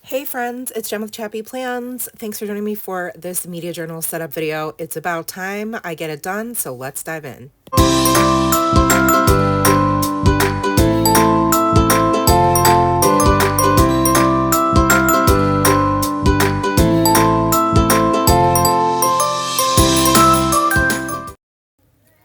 Hey friends, it's Jen with ChappyPlans. Thanks for joining me for this media journal setup video. It's about time I get it done, so let's dive in.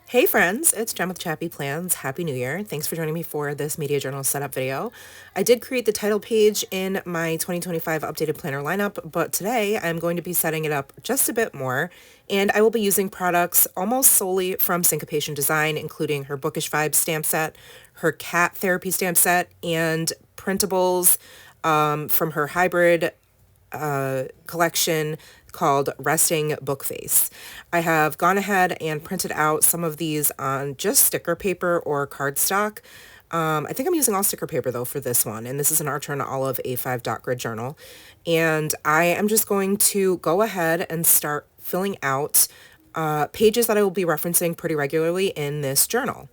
Hey friends, it's Jen with ChappyPlans. Happy New Year. Thanks for joining me for this media journal setup video. I did create the title page in my 2025 updated planner lineup, but today I'm going to be setting it up just a bit more, and I will be using products almost solely from Syncopation Design, including her Bookish Vibes stamp set, her Cat Therapy stamp set, and printables from her hybrid collection called Resting Book Face. I have gone ahead and printed out some of these on just sticker paper or cardstock. I think I'm using all sticker paper though for this one, and this is an Archer and Olive A5 dot grid journal. And I am just going to go ahead and start filling out pages that I will be referencing pretty regularly in this journal.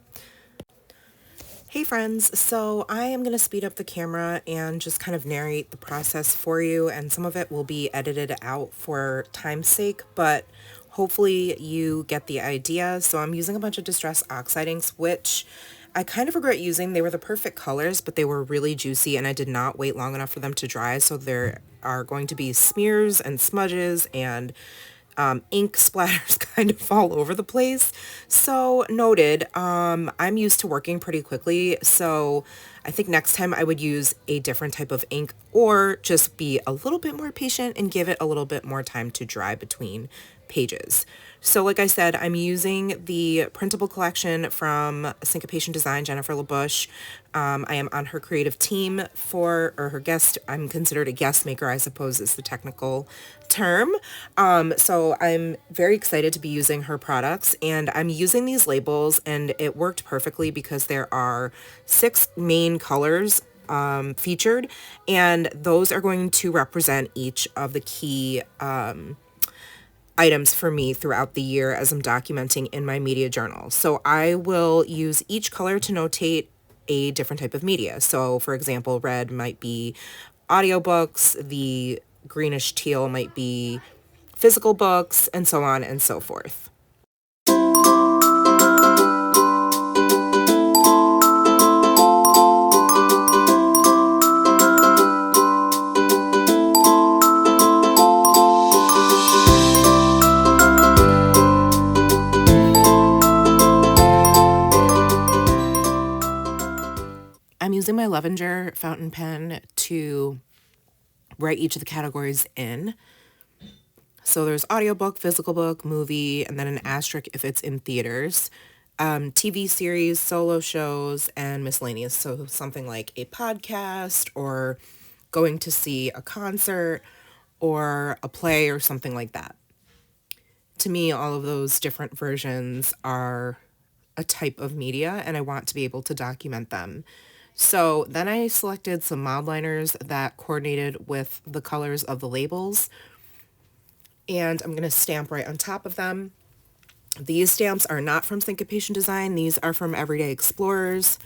Hey friends, so I am going to speed up the camera and just kind of narrate the process for you, and some of it will be edited out for time's sake, but hopefully you get the idea. So I'm using a bunch of Distress Oxide inks, which I kind of regret using. They were the perfect colors, but they were really juicy and I did not wait long enough for them to dry, so there are going to be smears and smudges and ink splatters kind of all over the place. So noted. I'm used to working pretty quickly, so I think next time I would use a different type of ink or just be a little bit more patient and give it a little bit more time to dry between pages. So like I said, I'm using the printable collection from Syncopation Design, Jennifer LaBouche. I am on her creative team or her guest. I'm considered a guest maker, I suppose is the technical term. So I'm very excited to be using her products, and I'm using these labels, and it worked perfectly because there are 6 main colors featured, and those are going to represent each of the key items for me throughout the year as I'm documenting in my media journal. So I will use each color to notate a different type of media. So for example, red might be audiobooks, the greenish teal might be physical books, and so on and so forth. I'm using my Levenger fountain pen to write each of the categories in. So there's audiobook, physical book, movie, and then an asterisk if it's in theaters. TV series, solo shows, and miscellaneous. So something like a podcast or going to see a concert or a play or something like that. To me, all of those different versions are a type of media, and I want to be able to document them. So then I selected some mild liners that coordinated with the colors of the labels, and I'm going to stamp right on top of them. These stamps are not from Syncopation Design. These are from Everyday Explorers.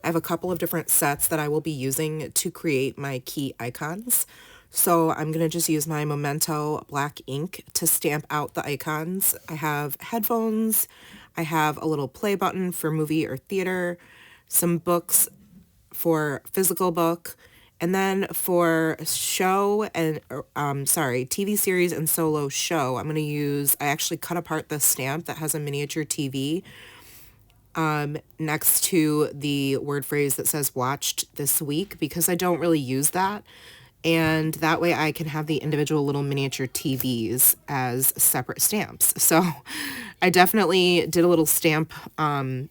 I have a couple of different sets that I will be using to create my key icons. So I'm going to just use my Memento black ink to stamp out the icons. I have headphones. I have a little play button for movie or theater, some books for physical book, and then for show and TV series and solo show, I'm going to use, I actually cut apart the stamp that has a miniature TV next to the word phrase that says watched this week, because I don't really use that. And that way I can have the individual little miniature TVs as separate stamps. So I definitely did a little stamp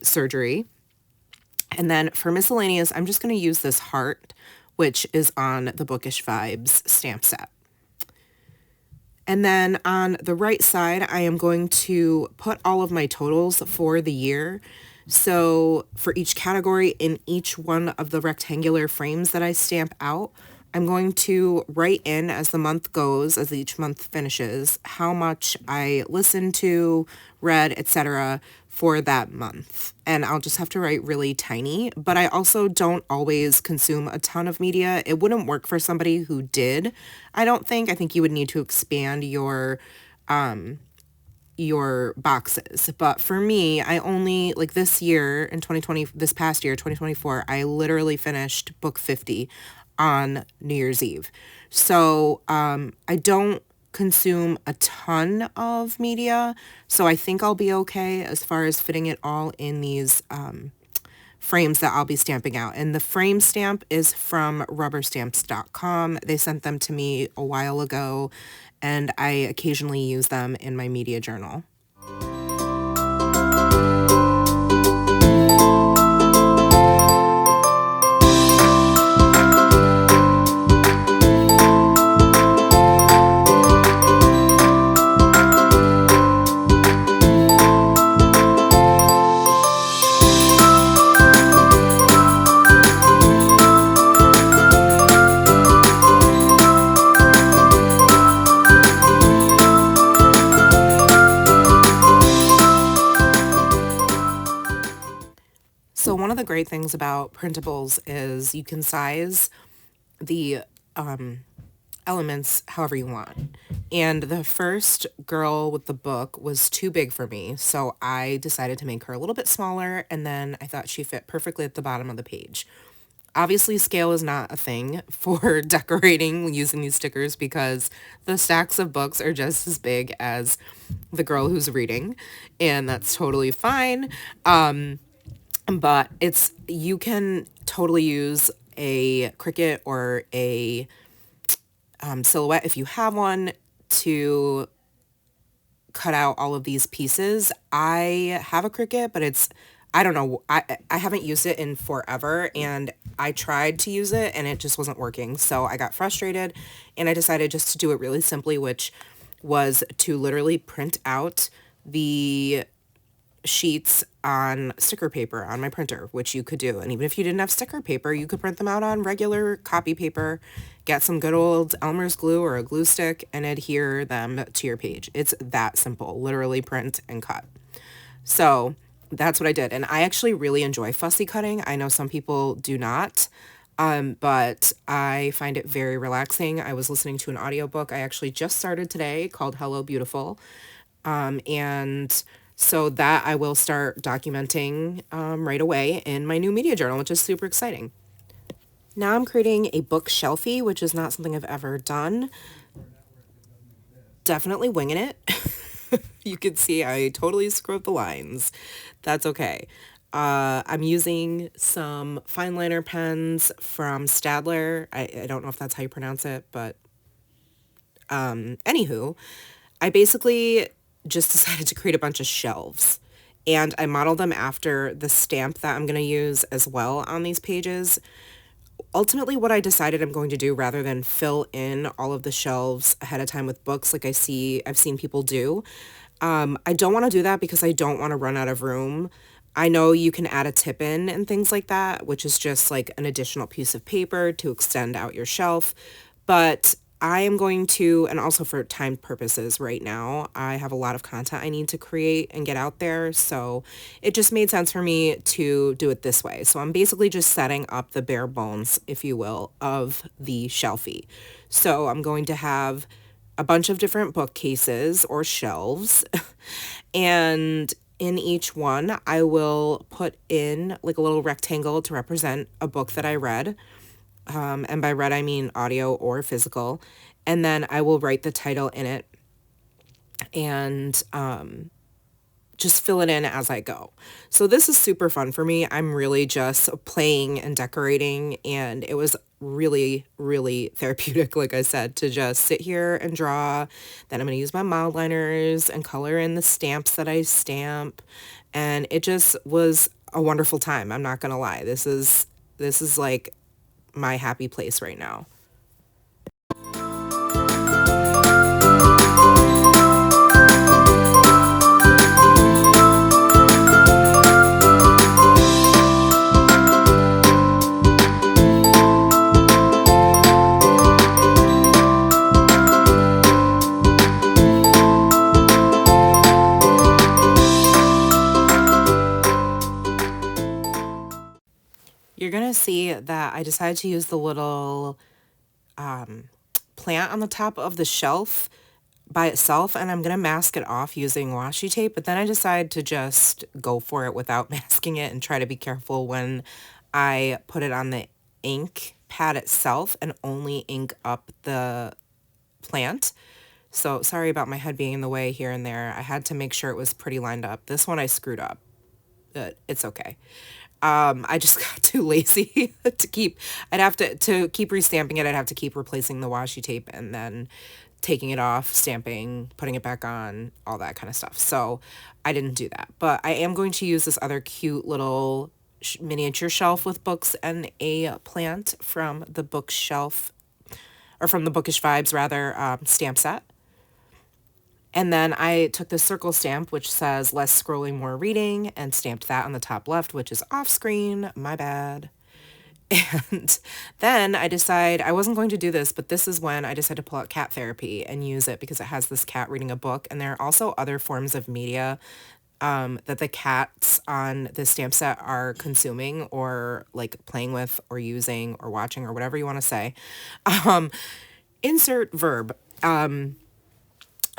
surgery. And then for miscellaneous, I'm just going to use this heart, which is on the Bookish Vibes stamp set. And then on the right side, I am going to put all of my totals for the year. So for each category in each one of the rectangular frames that I stamp out, I'm going to write in as the month goes, as each month finishes, how much I listened to, read, etc. for that month. And I'll just have to write really tiny, but I also don't always consume a ton of media. It wouldn't work for somebody who did, I don't think. I think you would need to expand your boxes. But for me, I only, like this year in 2020, this past year, 2024, I literally finished book 50 on New Year's Eve. So I don't consume a ton of media, so I think I'll be okay as far as fitting it all in these frames that I'll be stamping out. And the frame stamp is from rubberstamps.com. They sent them to me a while ago, and I occasionally use them in my media journal. So one of the great things about printables is you can size the elements however you want. And the first girl with the book was too big for me, so I decided to make her a little bit smaller, and then I thought she fit perfectly at the bottom of the page. Obviously, scale is not a thing for decorating using these stickers because the stacks of books are just as big as the girl who's reading, and that's totally fine. But you can totally use a Cricut or a Silhouette if you have one to cut out all of these pieces. I have a Cricut, but I don't know, I haven't used it in forever, and I tried to use it and it just wasn't working. So I got frustrated and I decided just to do it really simply, which was to literally print out the sheets on sticker paper on my printer, which you could do. And even if you didn't have sticker paper, you could print them out on regular copy paper, get some good old Elmer's glue or a glue stick, and adhere them to your page. It's that simple. Literally print and cut. So that's what I did. And I actually really enjoy fussy cutting. I know some people do not, but I find it very relaxing. I was listening to an audiobook I actually just started today called Hello Beautiful. And so that I will start documenting right away in my new media journal, which is super exciting. Now I'm creating a book Shelfie, which is not something I've ever done. Definitely winging it. You can see I totally screw up the lines. That's okay. I'm using some fine liner pens from Staedtler. I don't know if that's how you pronounce it, but anywho, I basically just decided to create a bunch of shelves, and I modeled them after the stamp that I'm going to use as well on these pages. Ultimately, what I decided I'm going to do, rather than fill in all of the shelves ahead of time with books like I've seen people do, I don't want to do that because I don't want to run out of room. I know you can add a tip in and things like that, which is just like an additional piece of paper to extend out your shelf, but I am going to, and also for time purposes right now, I have a lot of content I need to create and get out there, so it just made sense for me to do it this way. So I'm basically just setting up the bare bones, if you will, of the Shelfie. So I'm going to have a bunch of different bookcases or shelves, and in each one I will put in like a little rectangle to represent a book that I read. And by read, I mean audio or physical. And then I will write the title in it and just fill it in as I go. So this is super fun for me. I'm really just playing and decorating, and it was really, really therapeutic, like I said, to just sit here and draw. Then I'm going to use my mild liners and color in the stamps that I stamp. And it just was a wonderful time. I'm not going to lie. This is like my happy place right now. going to see that I decided to use the little plant on the top of the shelf by itself, and I'm going to mask it off using washi tape, but then I decided to just go for it without masking it and try to be careful when I put it on the ink pad itself and only ink up the plant. So sorry about my head being in the way here and there. I had to make sure it was pretty lined up. This one I screwed up, but it's okay. I just got too lazy to keep, to keep restamping it, I'd have to keep replacing the washi tape and then taking it off, stamping, putting it back on, all that kind of stuff. So I didn't do that, but I am going to use this other cute little miniature shelf with books and a plant from the bookshelf, or from the Bookish Vibes rather, stamp set. And then I took the circle stamp, which says less scrolling, more reading, and stamped that on the top left, which is off screen. My bad. And then I decide I wasn't going to do this, but this is when I decided to pull out cat therapy and use it because it has this cat reading a book. And there are also other forms of media that the cats on this stamp set are consuming or like playing with or using or watching or whatever you want to say. Insert verb.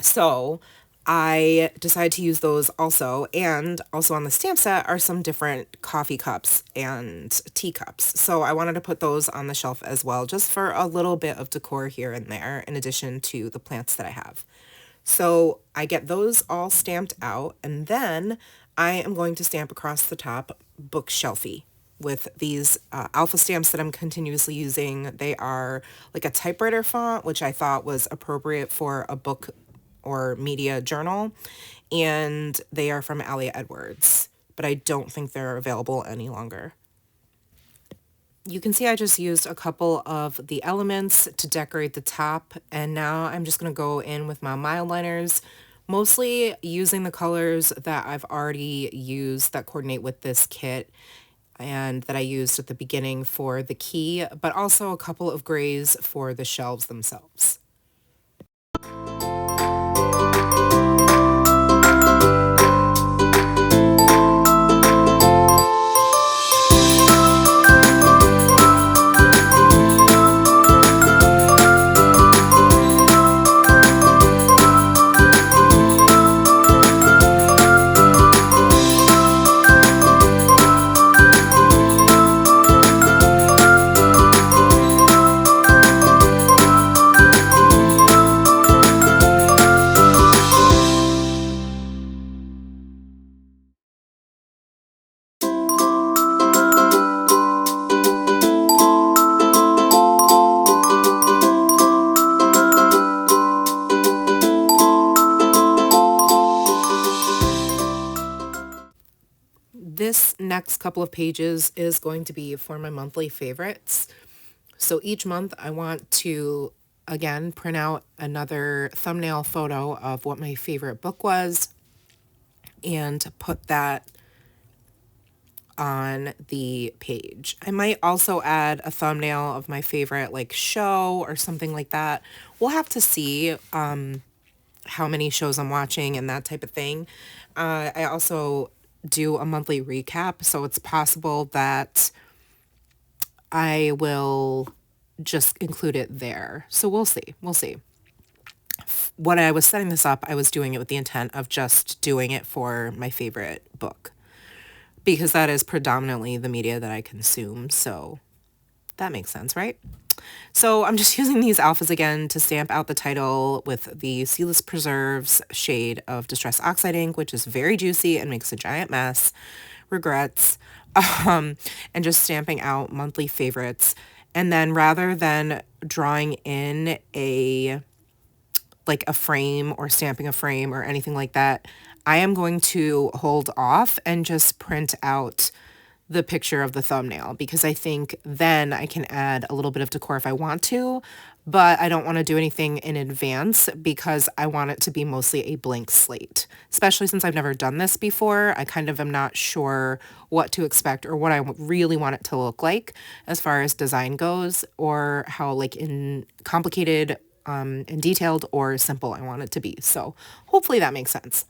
So I decided to use those also, and also on the stamp set are some different coffee cups and teacups. So I wanted to put those on the shelf as well, just for a little bit of decor here and there, in addition to the plants that I have. So I get those all stamped out, and then I am going to stamp across the top book Shelfie with these alpha stamps that I'm continuously using. They are like a typewriter font, which I thought was appropriate for a book or media journal, and they are from Alia Edwards, but I don't think they're available any longer. You can see I just used a couple of the elements to decorate the top, and now I'm just going to go in with my mild liners, mostly using the colors that I've already used that coordinate with this kit and that I used at the beginning for the key, but also a couple of grays for the shelves themselves. This next couple of pages is going to be for my monthly favorites. So each month I want to, again, print out another thumbnail photo of what my favorite book was and put that on the page. I might also add a thumbnail of my favorite like show or something like that. We'll have to see how many shows I'm watching and that type of thing. I also do a monthly recap, so it's possible that I will just include it there. So we'll see. We'll see. When I was setting this up, I was doing it with the intent of just doing it for my favorite book, because that is predominantly the media that I consume. So that makes sense, right? So I'm just using these alphas again to stamp out the title with the Sealess Preserves shade of Distress Oxide ink, which is very juicy and makes a giant mess. Regrets. And just stamping out monthly favorites. And then rather than drawing in a frame or stamping a frame or anything like that, I am going to hold off and just print out the picture of the thumbnail, because I think then I can add a little bit of decor if I want to, but I don't want to do anything in advance because I want it to be mostly a blank slate, especially since I've never done this before. I kind of am not sure what to expect or what I really want it to look like as far as design goes, or how like in complicated and detailed or simple I want it to be. So hopefully that makes sense.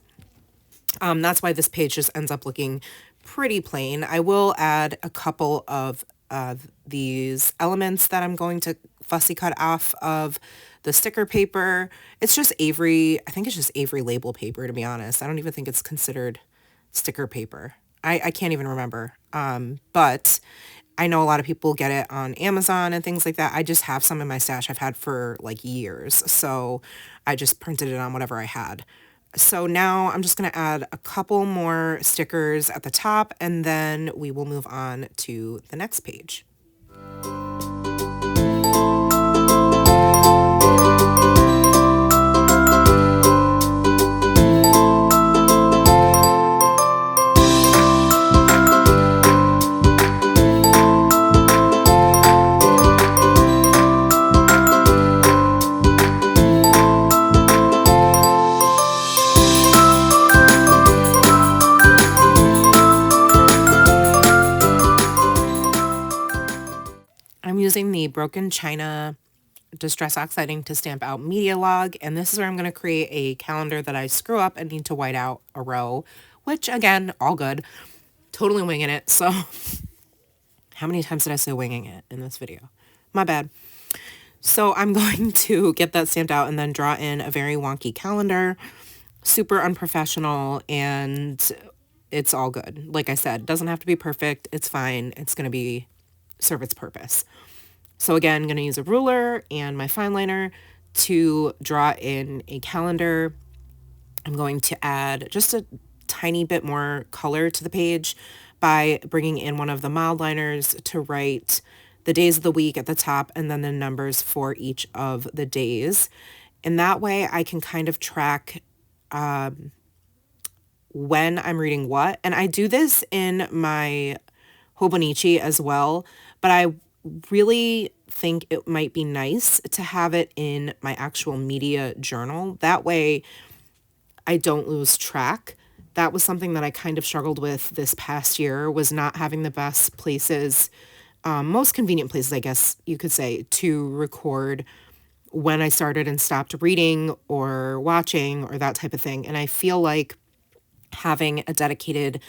That's why this page just ends up looking pretty plain. I will add a couple of these elements that I'm going to fussy cut off of the sticker paper. It's just Avery, I think it's just Avery label paper, to be honest. I don't even think it's considered sticker paper. I can't even remember. But I know a lot of people get it on Amazon and things like that. I just have some in my stash I've had for like years. So I just printed it on whatever I had. So now I'm just going to add a couple more stickers at the top, and then we will move on to the next page. I'm using the Broken China Distress Oxiding to stamp out media log, and this is where I'm going to create a calendar that I screw up and need to white out a row, which again, all good. Totally winging it. So how many times did I say winging it in this video? My bad. So I'm going to get that stamped out and then draw in a very wonky calendar. Super unprofessional, and it's all good. Like I said, it doesn't have to be perfect. It's fine. It's going to serve its purpose. So again, I'm going to use a ruler and my fine liner to draw in a calendar. I'm going to add just a tiny bit more color to the page by bringing in one of the mild liners to write the days of the week at the top and then the numbers for each of the days. And that way I can kind of track when I'm reading what. And I do this in my Hobonichi as well, but I really think it might be nice to have it in my actual media journal. That way I don't lose track. That was something that I kind of struggled with this past year, was not having the best places, most convenient places, I guess you could say, to record when I started and stopped reading or watching or that type of thing. And I feel like having a dedicated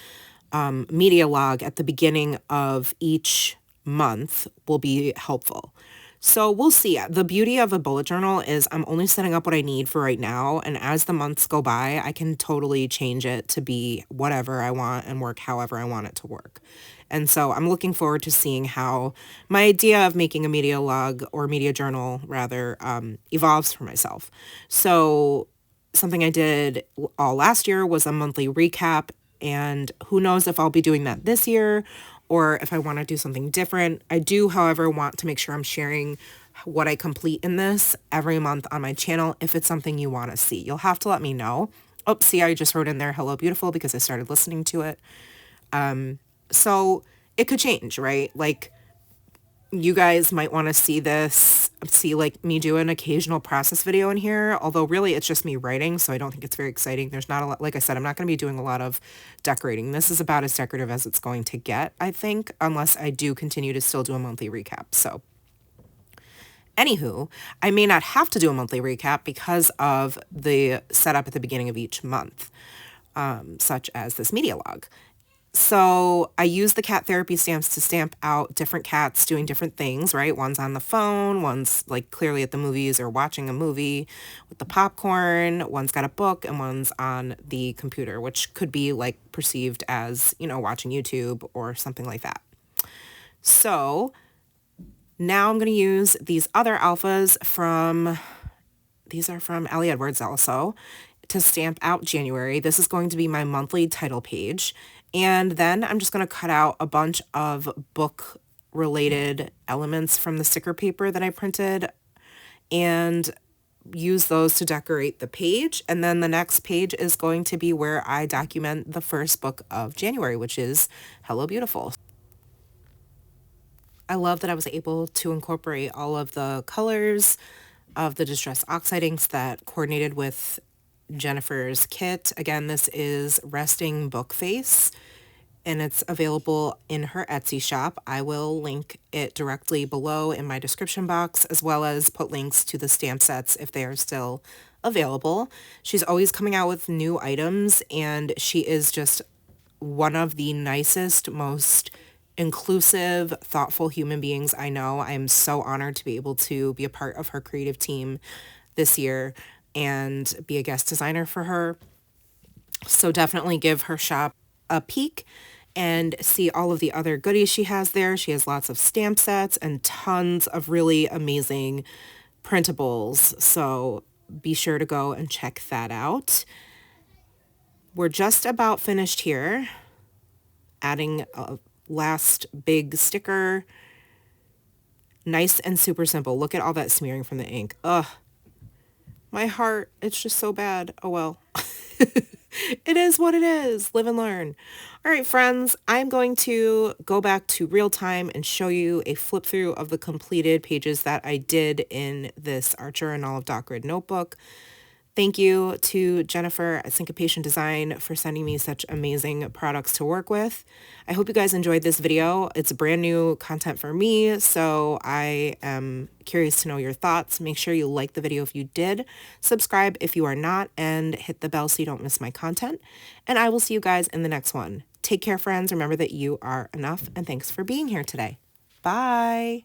media log at the beginning of each month will be helpful. So we'll see. The beauty of a bullet journal is I'm only setting up what I need for right now, and as the months go by, I can totally change it to be whatever I want and work however I want it to work. And so I'm looking forward to seeing how my idea of making a media log, or media journal rather, evolves for myself. So something I did all last year was a monthly recap, and who knows if I'll be doing that this year or if I want to do something different. I do, however, want to make sure I'm sharing what I complete in this every month on my channel if it's something you want to see. You'll have to let me know. Oh, see, I just wrote in there, hello, beautiful, because I started listening to it. So it could change, right? Like, you guys might want to see like me do an occasional process video in here, although really it's just me writing, so I don't think it's very exciting. There's not a lot, like I said, I'm not going to be doing a lot of decorating. This is about as decorative as it's going to get, I think, unless I do continue to still do a monthly recap. So anywho, I may not have to do a monthly recap because of the setup at the beginning of each month, such as this media log. So I use the cat therapy stamps to stamp out different cats doing different things, right? One's on the phone, one's like clearly at the movies or watching a movie with the popcorn, one's got a book, and one's on the computer, which could be like perceived as, you know, watching YouTube or something like that. So now I'm going to use these other alphas these are from Ellie Edwards also, to stamp out January. This is going to be my monthly title page. And then I'm just going to cut out a bunch of book related elements from the sticker paper that I printed and use those to decorate the page. And then the next page is going to be where I document the first book of January, which is Hello Beautiful. I love that I was able to incorporate all of the colors of the Distress Oxidings that coordinated with Jennifer's kit. Again, this is Resting Book Face, and it's available in her Etsy shop. I will link it directly below in my description box, as well as put links to the stamp sets if they are still available. She's always coming out with new items, and she is just one of the nicest, most inclusive, thoughtful human beings I know. I'm so honored to be able to be a part of her creative team this year and be a guest designer for her. So definitely give her shop a peek and see all of the other goodies she has there. She has lots of stamp sets and tons of really amazing printables. So be sure to go and check that out. We're just about finished here, adding a last big sticker. Nice and super simple. Look at all that smearing from the ink. Ugh, my heart, it's just so bad. Oh well. It is what it is. Live and learn. All right, friends, I'm going to go back to real time and show you a flip through of the completed pages that I did in this Archer and Olive Dot Grid notebook. Thank you to Jennifer at Syncopation Design for sending me such amazing products to work with. I hope you guys enjoyed this video. It's brand new content for me, so I am curious to know your thoughts. Make sure you like the video if you did, subscribe if you are not, and hit the bell so you don't miss my content. And I will see you guys in the next one. Take care, friends. Remember that you are enough, and thanks for being here today. Bye.